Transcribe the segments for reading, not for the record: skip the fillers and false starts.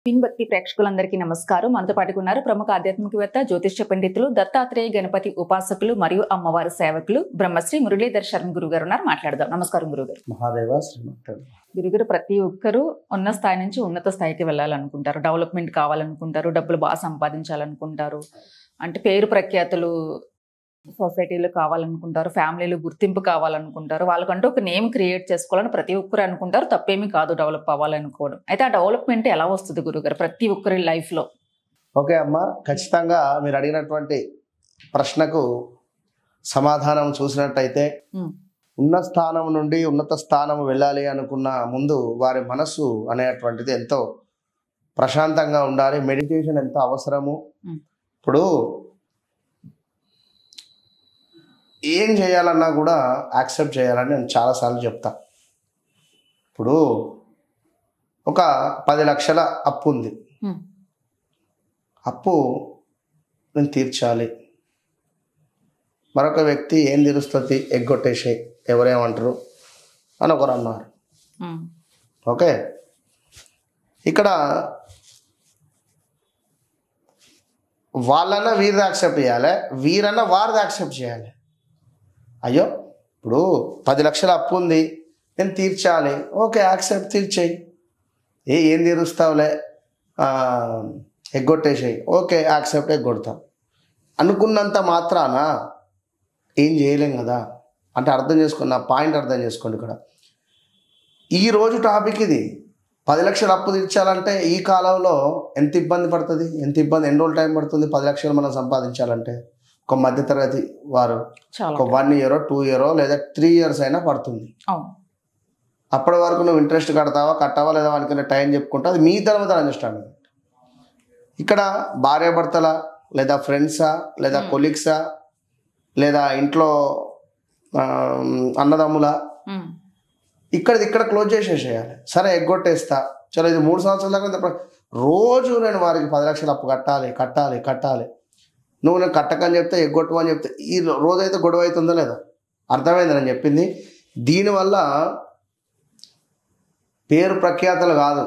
Pin భక్తి ప్రేక్షకులందరికీ నమస్కారం. మనతో పాటు ఉన్నారు ప్రముఖ ఆధ్యాత్మికవేత్త, జ్యోతిష్య పండితులు, దత్తాత్రేయ గణపతి ఉపాసకులు మరియు అమ్మవారి సేవకులు బ్రహ్మశ్రీ మురళీధర్ శర్మ గురుగారు ఉన్నారు. మాట్లాడదాం. నమస్కారం గురుగారు. మహాదేవ శ్రీమంతుడు. గురుగారు, ప్రతి ఒక్కరూ ఉన్న స్థాయి నుంచి ఉన్నత స్థాయికి వెళ్ళాలనుకుంటారు, డెవలప్మెంట్ కావాలనుకుంటారు, డబ్బులు బాగా సంపాదించాలనుకుంటారు, అంటే పేరు ప్రఖ్యాతులు సొసైటీలో కావాలనుకుంటారు, ఫ్యామిలీలో గుర్తింపు కావాలనుకుంటారు, వాళ్ళకంటూ ఒక నేమ్ క్రియేట్ చేసుకోవాలని ప్రతి ఒక్కరు అనుకుంటారు. తప్పేమీ కాదు డెవలప్ అవ్వాలనుకోవడం. అయితే ఆ డెవలప్మెంట్ ఎలా వస్తుంది గురుగారు ప్రతి ఒక్కరి లైఫ్లో? ఓకే అమ్మ, ఖచ్చితంగా మీరు అడిగినటువంటి ప్రశ్నకు సమాధానం చూసినట్టయితే ఉన్న స్థానం నుండి ఉన్నత స్థానం వెళ్ళాలి అనుకున్న ముందు వారి మనస్సు అనేటువంటిది ఎంతో ప్రశాంతంగా ఉండాలి. మెడిటేషన్ ఎంతో అవసరము. ఇప్పుడు ఏం చేయాలన్నా కూడా యాక్సెప్ట్ చేయాలని నేను చాలాసార్లు చెప్తా. ఇప్పుడు ఒక 10 లక్షల అప్పు ఉంది. అప్పు నేను తీర్చాలి. మరొక వ్యక్తి ఏం తీరుస్తుంది, ఎగ్గొట్టేసే ఎవరేమంటారు అని ఒకరు అన్నారు. ఓకే, ఇక్కడ వాళ్ళన్నా వీరిది యాక్సెప్ట్ చేయాలి, వీరన్నా వారిది యాక్సెప్ట్ చేయాలి. అయ్యో, ఇప్పుడు 10 లక్షల అప్పు ఉంది, నేను తీర్చాలి. ఓకే, యాక్సెప్ట్, తీర్చేయి. ఏం తీరుస్తావులే, ఎగ్గొట్టేసేయి. Okay, accept, ఎగ్గొడతాం. అనుకున్నంత మాత్రాన ఏం చేయలేం కదా. అంటే అర్థం చేసుకోండి, నా పాయింట్ అర్థం చేసుకోండి. ఇక్కడ ఈరోజు టాపిక్ ఇది. 10 లక్షల అప్పు తీర్చాలంటే ఈ కాలంలో ఎంత ఇబ్బంది పడుతుంది, ఎన్ని రోజులు టైం పడుతుంది 10 లక్షలు మనం సంపాదించాలంటే? ఒక మధ్యతరగతి వారు ఒక 1 year 2 year లేదా 3 years అయినా పడుతుంది. అప్పటి వరకు నువ్వు ఇంట్రెస్ట్ కట్టావా లేదా వానికి టైం చెప్పుకుంటా, అది మీ తర్వాత అండర్స్టాండింగ్. ఇక్కడ భార్యాభర్తల లేదా ఫ్రెండ్సా లేదా కొలీగ్సా లేదా ఇంట్లో అన్నదమ్ముల, ఇక్కడ క్లోజ్ చేసేసేయాలి. సరే, ఎగ్గొట్టేస్తా, చలో ఇది 3 సంవత్సరాల దాకా రోజు నేను వారికి 10 లక్షలు అప్పు కట్టాలి. నువ్వు నేను కట్టకని చెప్తే, ఎగ్గొట్టమని చెప్తే ఈ రోజైతే గొడవ అవుతుందో లేదో అర్థమైంది నేను చెప్పింది. దీనివల్ల పేరు ప్రఖ్యాతలు కాదు,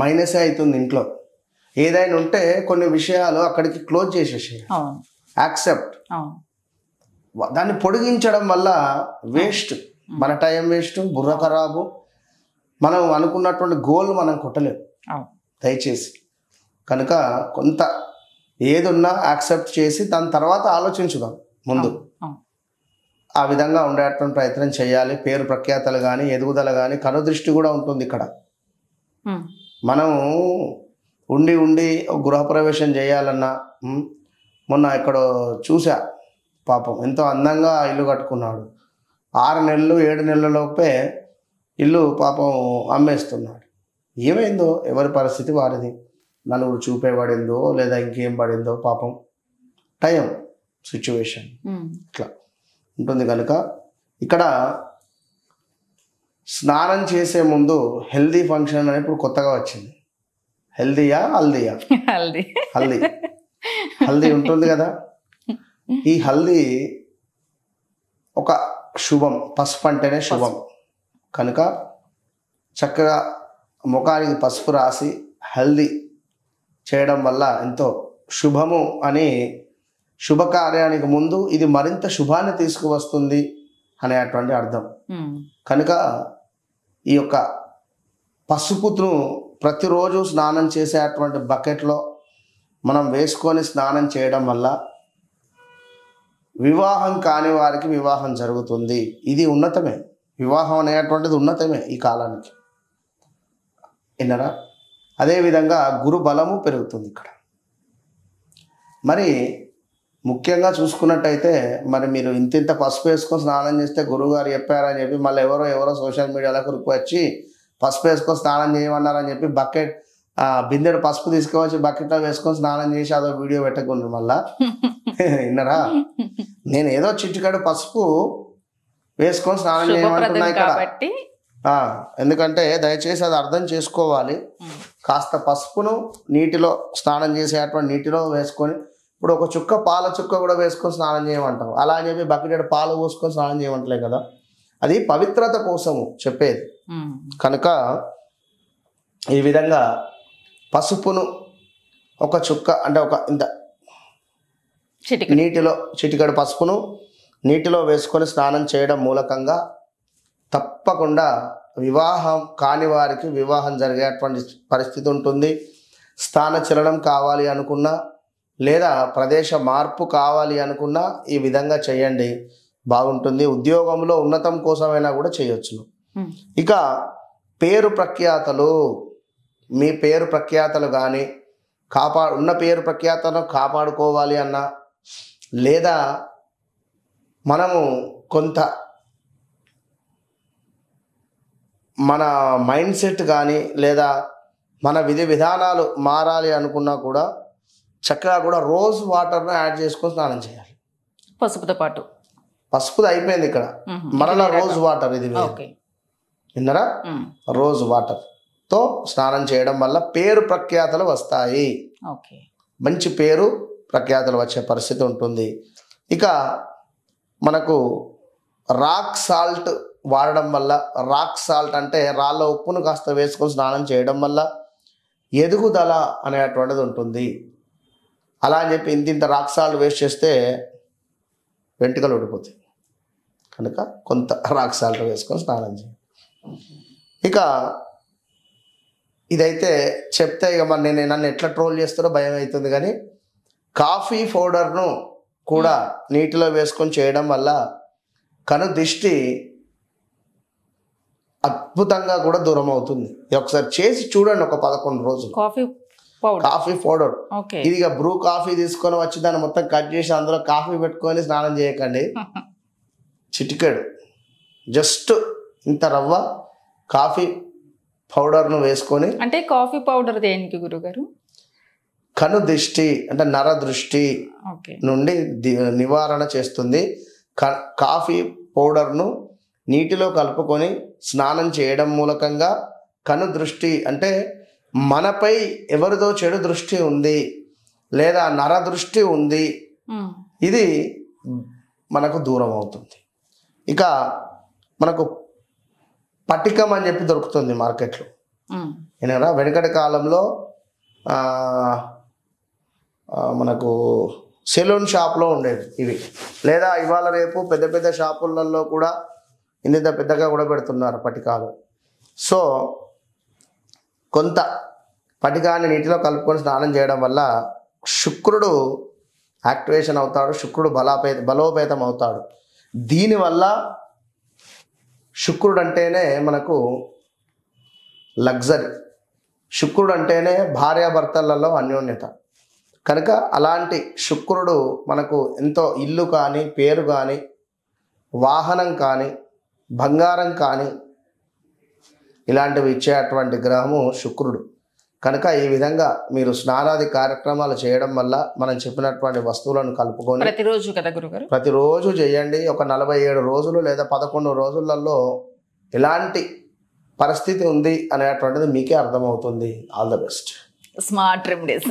మైనసే అవుతుంది ఇంట్లో. ఏదైనా ఉంటే కొన్ని విషయాలు అక్కడికి క్లోజ్ చేసేసి యాక్సెప్ట్. దాన్ని పొడిగించడం వల్ల వేస్ట్, మన టైం వేస్ట్, బుర్ర ఖరాబు. మనం అనుకున్నటువంటి గోల్ మనం కొట్టలేము దయచేసి. కనుక కొంత ఏదున్నా యాక్సెప్ట్ చేసి దాని తర్వాత ఆలోచించుదాం ముందు. ఆ విధంగా ఉండేటువంటి ప్రయత్నం చేయాలి. పేరు ప్రఖ్యాతలు కానీ ఎదుగుదల కానీ కనుదృష్టి కూడా ఉంటుంది ఇక్కడ. మనం ఉండి గృహప్రవేశం చేయాలన్నా, మొన్న ఎక్కడో చూసా, పాపం ఎంతో అందంగా ఇల్లు కట్టుకున్నాడు. 6 నెలలు 7 నెలలలోపే ఇల్లు పాపం అమ్మేస్తున్నాడు. ఏమైందో ఎవరి పరిస్థితి వారిది. నలుగురు చూపేవాడిందో లేదా ఇంకేం పడిందో పాపం, టైం సిచ్యువేషన్ ఇట్లా ఉంటుంది. కనుక ఇక్కడ స్నానం చేసే ముందు హెల్దీ ఫంక్షన్ అని ఇప్పుడు కొత్తగా వచ్చింది. హెల్దీయా హల్దీయా? హల్దీ ఉంటుంది కదా. ఈ హల్దీ ఒక శుభం, పసుపు అంటేనే శుభం. కనుక చక్కగా ముఖానికి పసుపు రాసి హల్దీ చేయడం వల్ల ఎంతో శుభము అని, శుభకార్యానికి ముందు ఇది మరింత శుభాన్ని తీసుకువస్తుంది అనేటువంటి అర్థం. కనుక ఈ యొక్క పసుపును ప్రతిరోజు స్నానం చేసేటువంటి బకెట్లో మనం వేసుకొని స్నానం చేయడం వల్ల వివాహం కాని వారికి వివాహం జరుగుతుంది. ఇది ఉన్నతమే, వివాహం అనేటువంటిది ఉన్నతమే ఈ కాలానికి. విన్నారా? అదేవిధంగా గురు బలము పెరుగుతుంది ఇక్కడ. మరి ముఖ్యంగా చూసుకున్నట్టయితే, మరి మీరు ఇంత పసుపు వేసుకొని స్నానం చేస్తే గురువుగారు చెప్పారని చెప్పి మళ్ళీ ఎవరో సోషల్ మీడియాలోకి వచ్చి పసుపు వేసుకొని స్నానం చేయమన్నారని చెప్పి బిందెడు పసుపు తీసుకువచ్చి బకెట్లో వేసుకొని స్నానం చేసి అదో వీడియో పెట్టకుండా మళ్ళా విన్నారా? నేను ఏదో చిటికడు పసుపు వేసుకొని స్నానం చేయమంటున్నా ఇక్కడ. ఎందుకంటే దయచేసి అది అర్థం చేసుకోవాలి. కాస్త పసుపును నీటిలో స్నానం చేసేటువంటి నీటిలో వేసుకొని, ఇప్పుడు ఒక చుక్క పాల చుక్క కూడా వేసుకొని స్నానం చేయమంటాం. అలా అని చెప్పి బకెట్ పాలు పోసుకొని స్నానం చేయమంటలే కదా. అది పవిత్రత కోసము చెప్పేది. కనుక ఈ విధంగా పసుపును ఒక చుక్క అంటే ఒక ఇంత నీటిలో చిటికెడు పసుపును నీటిలో వేసుకొని స్నానం చేయడం మూలకంగా తప్పకుండా వివాహం కాని వారికి వివాహం జరిగేటువంటి పరిస్థితి ఉంటుంది. స్థానచలనం కావాలి అనుకున్నా లేదా ప్రదేశ మార్పు కావాలి అనుకున్నా ఈ విధంగా చేయండి, బాగుంటుంది. ఉద్యోగంలో ఉన్నతం కోసమైనా కూడా చేయొచ్చును. ఇక పేరు ప్రఖ్యాతలు, మీ పేరు ప్రఖ్యాతలు కానీ ఉన్న పేరు ప్రఖ్యాతలను కాపాడుకోవాలి అన్నా లేదా మనము కొంత మన మైండ్ సెట్ కానీ లేదా మన విధి విధానాలు మారాలి అనుకున్నా కూడా చక్కగా కూడా రోజ్ వాటర్ను యాడ్ చేసుకొని స్నానం చేయాలి. పసుపుతో పాటు పసుపుది అయిపోయింది ఇక్కడ, మరలా రోజ్ వాటర్ ఇది విన్నరా, రోజ్ వాటర్తో స్నానం చేయడం వల్ల పేరు ప్రఖ్యాతలు వస్తాయి. మంచి పేరు ప్రఖ్యాతలు వచ్చే పరిస్థితి ఉంటుంది. ఇక మనకు రాక్ సాల్ట్ వాడడం వల్ల, రాక్ సాల్ట్ అంటే రాళ్ళ ఉప్పును కాస్త వేసుకొని స్నానం చేయడం వల్ల ఎదుగుదల అనేటువంటిది ఉంటుంది. అలా అని చెప్పి ఇంత రాక్ సాల్ట్ వేస్ట్ చేస్తే వెంట్రుకలు ఊడిపోతాయి కనుక కొంత రాక్ సాల్ట్ వేసుకొని స్నానం చేయాలి. ఇక ఇదైతే చెప్తే ఇక మరి నన్ను ఎట్లా ట్రోల్ చేస్తారో భయం అవుతుంది. కానీ కాఫీ పౌడర్ను కూడా నీటిలో వేసుకొని చేయడం వల్ల కను దిష్టి అద్భుతంగా కూడా దూరం అవుతుంది. ఒకసారి చేసి చూడండి, ఒక 11 రోజులు. కాఫీ పౌడర్ ఇది బ్రూ కాఫీ తీసుకొని వచ్చి దాన్ని మొత్తం కట్ చేసి అందులో కాఫీ పెట్టుకొని స్నానం చేయకండి. చిటికెడు జస్ట్ ఇంత రవ్వ కాఫీ పౌడర్ను వేసుకొని. అంటే కాఫీ పౌడర్ దేనికి గురుగారు? కను దృష్టి అంటే నర దృష్టి నుండి నివారణ చేస్తుంది. కాఫీ పౌడర్ను నీటిలో కలుపుకొని స్నానం చేయడం మూలకంగా కను దృష్టి అంటే మనపై ఎవరిదో చెడు దృష్టి ఉంది లేదా నర దృష్టి ఉంది, ఇది మనకు దూరం అవుతుంది. ఇక మనకు పటికం అని చెప్పి దొరుకుతుంది మార్కెట్లో. ఏనా వెనకటి కాలంలో మనకు సెలూన్ షాప్లో ఉండేవి ఇవి, లేదా ఇవాళ రేపు పెద్ద పెద్ద షాపులలో కూడా ఇంత పెద్దగా కూడా పెడుతున్నారు పటికాలు. సో కొంత పటికాన్ని నీటిలో కలుపుకొని స్నానం చేయడం వల్ల శుక్రుడు యాక్టివేషన్ అవుతాడు, శుక్రుడు బలోపేతం అవుతాడు. దీనివల్ల శుక్రుడు అంటేనే మనకు లగ్జరీ, శుక్రుడు అంటేనే భార్యాభర్తలలో అన్యోన్యత కనుక అలాంటి శుక్రుడు మనకు ఎంతో ఇల్లు కానీ పేరు కానీ వాహనం కానీ బంగారం కానీ ఇలాంటివి ఇచ్చేటువంటి గ్రహము శుక్రుడు కనుక ఈ విధంగా మీరు స్నానాది కార్యక్రమాలు చేయడం వల్ల మనం చెప్పినటువంటి వస్తువులను కలుపుకొని ప్రతిరోజు కదా గురుగారు, ప్రతిరోజు చేయండి. ఒక 47 రోజులు లేదా 11 రోజులలో ఎలాంటి పరిస్థితి ఉంది అనేటువంటిది మీకే అర్థమవుతుంది. All the best. Smart remedies.